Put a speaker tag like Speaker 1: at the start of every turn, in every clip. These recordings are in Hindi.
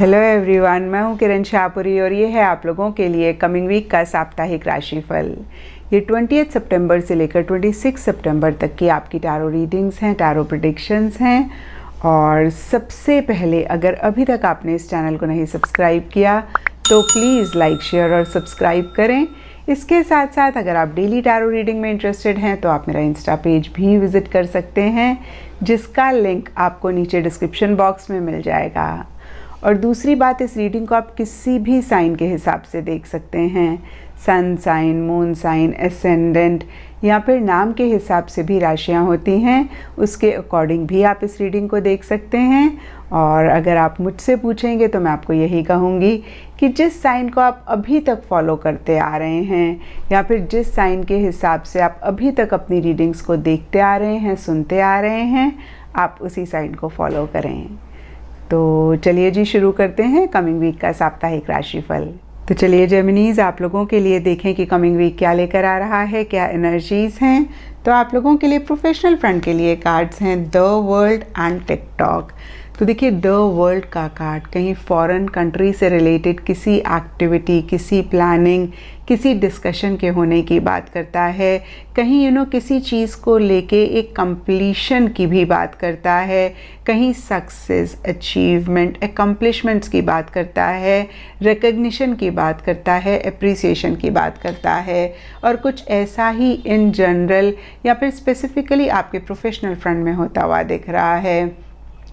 Speaker 1: हेलो एवरीवन, मैं हूं किरण शाहपुरी और ये है आप लोगों के लिए कमिंग वीक का साप्ताहिक राशिफल। ये 20 सितंबर से लेकर 26 सितंबर तक की आपकी टैरो रीडिंग्स हैं, टैरो प्रेडिक्शंस हैं। और सबसे पहले, अगर अभी तक आपने इस चैनल को नहीं सब्सक्राइब किया तो प्लीज़ लाइक, शेयर और सब्सक्राइब करें। इसके साथ साथ अगर आप डेली टैरो रीडिंग में इंटरेस्टेड हैं तो आप मेरा इंस्टा पेज भी विज़िट कर सकते हैं, जिसका लिंक आपको नीचे डिस्क्रिप्शन बॉक्स में मिल जाएगा। और दूसरी बात, इस रीडिंग को आप किसी भी साइन के हिसाब से देख सकते हैं। Sun sign, moon sign, ascendant या फिर नाम के हिसाब से भी राशियां होती हैं, उसके अकॉर्डिंग भी आप इस रीडिंग को देख सकते हैं। और अगर आप मुझसे पूछेंगे तो मैं आपको यही कहूँगी कि जिस साइन को आप अभी तक फॉलो करते आ रहे हैं या फिर जिस साइन के हिसाब से आप अभी तक अपनी रीडिंग्स को देखते आ रहे हैं, सुनते आ रहे हैं, आप उसी साइन को फॉलो करें। तो चलिए जी, शुरू करते हैं कमिंग वीक का साप्ताहिक राशिफल। तो चलिए जेमिनीज, आप लोगों के लिए देखें कि कमिंग वीक क्या लेकर आ रहा है, क्या एनर्जीज हैं। तो आप लोगों के लिए प्रोफेशनल फ्रंट के लिए कार्ड्स हैं द वर्ल्ड एंड टिकटॉक। तो देखिए, द वर्ल्ड का कार्ड कहीं फॉरेन कंट्री से रिलेटेड किसी एक्टिविटी, किसी प्लानिंग, किसी डिस्कशन के होने की बात करता है। कहीं किसी चीज़ को लेके एक कंप्लीशन की भी बात करता है। कहीं सक्सेस, अचीवमेंट, एकम्प्लिशमेंट्स की बात करता है, रिकग्निशन की बात करता है, एप्रिसिएशन की बात करता है। और कुछ ऐसा ही इन जनरल या फिर स्पेसिफिकली आपके प्रोफेशनल फ्रंट में होता हुआ दिख रहा है।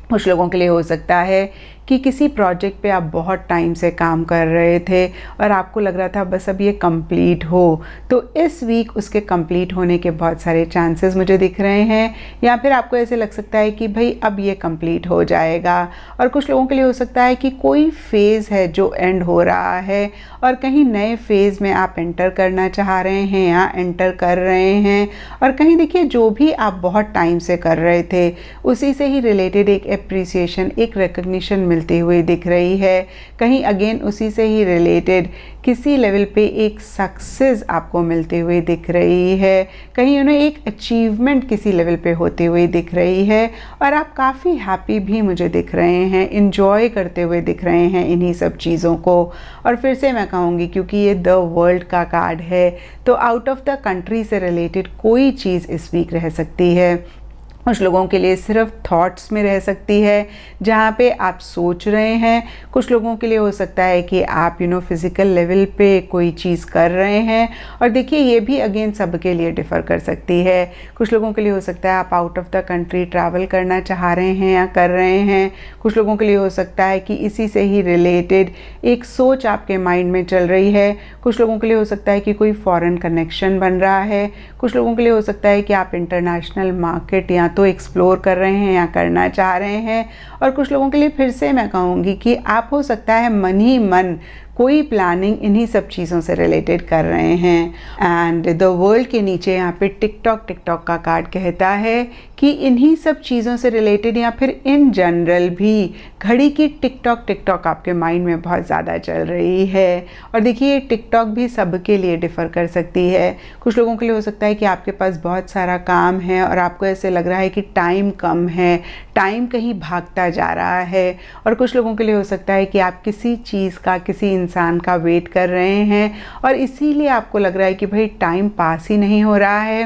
Speaker 1: कुछ लोगों के लिए हो सकता है कि किसी प्रोजेक्ट पे आप बहुत टाइम से काम कर रहे थे और आपको लग रहा था बस अब ये कंप्लीट हो, तो इस वीक उसके कंप्लीट होने के बहुत सारे चांसेस मुझे दिख रहे हैं। या फिर आपको ऐसे लग सकता है कि भाई अब ये कंप्लीट हो जाएगा। और कुछ लोगों के लिए हो सकता है कि कोई फेज़ है जो एंड हो रहा है और कहीं नए फेज़ में आप एंटर करना चाह रहे हैं या एंटर कर रहे हैं। और कहीं देखिए, जो भी आप बहुत टाइम से कर रहे थे उसी से ही रिलेटेड एक एप्रिसिएशन, एक रिकग्निशन मिलती हुई दिख रही है। कहीं अगेन उसी से ही रिलेटेड किसी लेवल पे एक सक्सेस आपको मिलती हुई दिख रही है। कहीं एक अचीवमेंट किसी लेवल पे होती हुई दिख रही है और आप काफ़ी हैप्पी भी मुझे दिख रहे हैं, इंजॉय करते हुए दिख रहे हैं इन्हीं सब चीज़ों को। और फिर से मैं कहूँगी, क्योंकि ये द वर्ल्ड का कार्ड है, तो आउट ऑफ द कंट्री से रिलेटेड कोई चीज़ इस वीक रह सकती है। कुछ लोगों के लिए सिर्फ थॉट्स में रह सकती है, जहाँ पे आप सोच रहे हैं। कुछ लोगों के लिए हो सकता है कि आप फिज़िकल लेवल पे कोई चीज़ कर रहे हैं। और देखिए, ये भी अगेन सबके लिए डिफ़र कर सकती है। कुछ लोगों के लिए हो सकता है आप out of the country travel करना चाह रहे हैं या कर रहे हैं। कुछ लोगों के लिए हो सकता है कि इसी से ही रिलेटेड एक सोच आपके माइंड में चल रही है। कुछ लोगों के लिए हो सकता है कि कोई फॉरेन कनेक्शन बन रहा है। कुछ लोगों के लिए हो सकता है कि आप इंटरनेशनल मार्केट या तो एक्सप्लोर कर रहे हैं या करना चाह रहे हैं। और कुछ लोगों के लिए फिर से मैं कहूँगी कि आप हो सकता है मन ही मन कोई प्लानिंग इन्हीं सब चीज़ों से रिलेटेड कर रहे हैं। एंड द वर्ल्ड के नीचे यहाँ पे टिकटॉक का कार्ड कहता है कि इन्हीं सब चीज़ों से रिलेटेड या फिर इन जनरल भी घड़ी की टिकटॉक आपके माइंड में बहुत ज़्यादा चल रही है। और देखिए, टिकटॉक भी सबके लिए डिफ़र कर सकती है। कुछ लोगों के लिए हो सकता है कि आपके पास बहुत सारा काम है और आपको ऐसे लग रहा है कि टाइम कम है, टाइम कहीं भागता जा रहा है। और कुछ लोगों के लिए हो सकता है कि आप किसी चीज़ का, किसी इंसान का वेट कर रहे हैं और इसीलिए आपको लग रहा है कि भाई टाइम पास ही नहीं हो रहा है।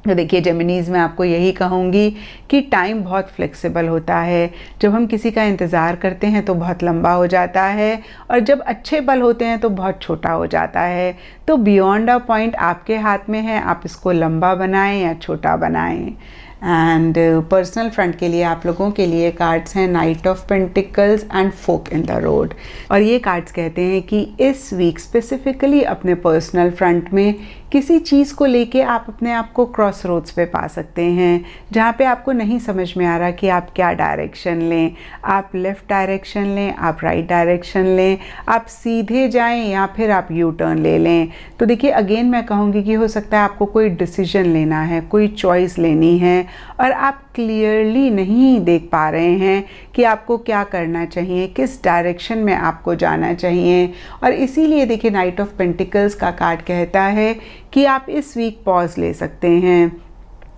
Speaker 1: तो देखिए जेमिनीज़, मैं आपको यही कहूँगी कि टाइम बहुत फ्लेक्सिबल होता है। जब हम किसी का इंतज़ार करते हैं तो बहुत लंबा हो जाता है और जब अच्छे पल होते हैं तो बहुत छोटा हो जाता है। तो बियॉन्ड अ पॉइंट आपके हाथ में है, आप इसको लंबा बनाएं या छोटा बनाएं। एंड पर्सनल फ्रंट के लिए आप लोगों के लिए कार्ड्स हैं knight of pentacles and fork in the road. और ये कार्ड्स कहते हैं कि इस वीक स्पेसिफिकली अपने पर्सनल फ्रंट में किसी चीज़ को लेके आप अपने आप को क्रॉस रोड्स पे पा सकते हैं, जहाँ पे आपको नहीं समझ में आ रहा कि आप क्या डायरेक्शन लें। आप लेफ़्ट डायरेक्शन लें, आप राइट डायरेक्शन लें, आप सीधे जाएं या फिर आप यू टर्न ले लें। तो देखिए, अगेन मैं कहूँगी कि हो सकता है आपको कोई डिसीजन लेना है, कोई चॉइस लेनी है और आप क्लियरली नहीं देख पा रहे हैं कि आपको क्या करना चाहिए, किस डायरेक्शन में आपको जाना चाहिए। और इसीलिए देखिए, नाइट ऑफ पेंटिकल्स का कार्ड कहता है कि आप इस वीक पॉज ले सकते हैं।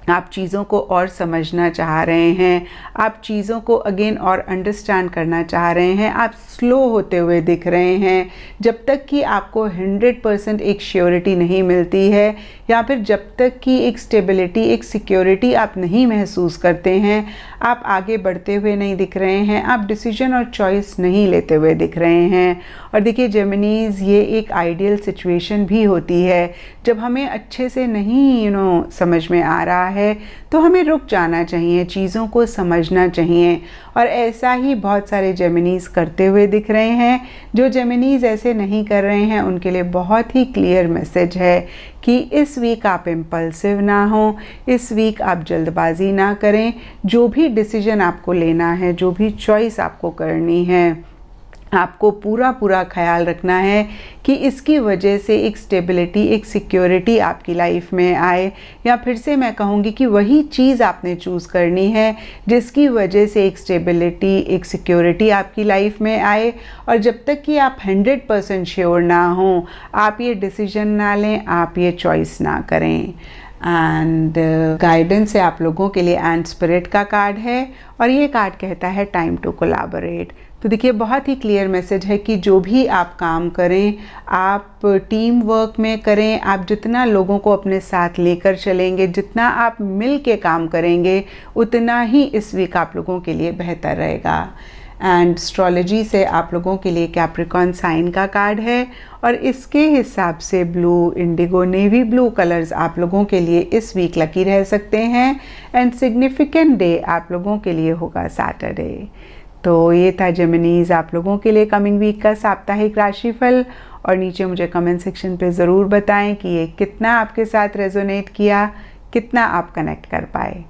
Speaker 1: आप चीज़ों को और समझना चाह रहे हैं, आप चीज़ों को अगेन और अंडरस्टैंड करना चाह रहे हैं, आप स्लो होते हुए दिख रहे हैं। जब तक कि आपको 100% एक श्योरिटी नहीं मिलती है, या फिर जब तक कि एक स्टेबिलिटी, एक सिक्योरिटी आप नहीं महसूस करते हैं, आप आगे बढ़ते हुए नहीं दिख रहे हैं, आप डिसीजन और चॉइस नहीं लेते हुए दिख रहे हैं। और देखिए जेमिनीज़, ये एक आइडियल सिचुएशन भी होती है जब हमें अच्छे से नहीं समझ में आ रहा है, तो हमें रुक जाना चाहिए, चीज़ों को समझना चाहिए। और ऐसा ही बहुत सारे जेमिनीज़ करते हुए दिख रहे हैं। जो जेमिनीज़ ऐसे नहीं कर रहे हैं, उनके लिए बहुत ही क्लियर मैसेज है कि इस वीक आप इम्पल्सिव ना हो, इस वीक आप जल्दबाजी ना करें। जो भी डिसीजन आपको लेना है, जो भी चॉइस आपको करनी है, आपको पूरा ख्याल रखना है कि इसकी वजह से एक स्टेबिलिटी, एक सिक्योरिटी आपकी लाइफ में आए। या फिर से मैं कहूँगी कि वही चीज़ आपने चूज़ करनी है जिसकी वजह से एक स्टेबिलिटी, एक सिक्योरिटी आपकी लाइफ में आए। और जब तक कि आप 100% श्योर ना हो, आप ये डिसीजन ना लें, आप ये चॉइस ना करें। एंड गाइडेंस है आप लोगों के लिए एंड स्पिरिट का कार्ड है, और ये कार्ड कहता है टाइम टू कोलैबोरेट। तो देखिए बहुत ही क्लियर मैसेज है कि जो भी आप काम करें, आप टीम वर्क में करें, आप जितना लोगों को अपने साथ लेकर चलेंगे, जितना आप मिल के काम करेंगे, उतना ही इस वीक आप लोगों के लिए बेहतर रहेगा। एंड एस्ट्रोलॉजी से आप लोगों के लिए कैप्रिकॉर्न साइन का कार्ड है, और इसके हिसाब से blue, Indigo, navy blue colours आप लोगों के लिए इस वीक लकी रह सकते हैं। एंड सिग्निफिकेंट डे आप लोगों के लिए होगा सैटरडे। तो ये था जेमिनीज़ आप लोगों के लिए कमिंग वीक का साप्ताहिक राशिफल। और नीचे मुझे कमेंट सेक्शन पे ज़रूर बताएं कि ये कितना आपके साथ रेजोनेट किया, कितना आप कनेक्ट कर पाए।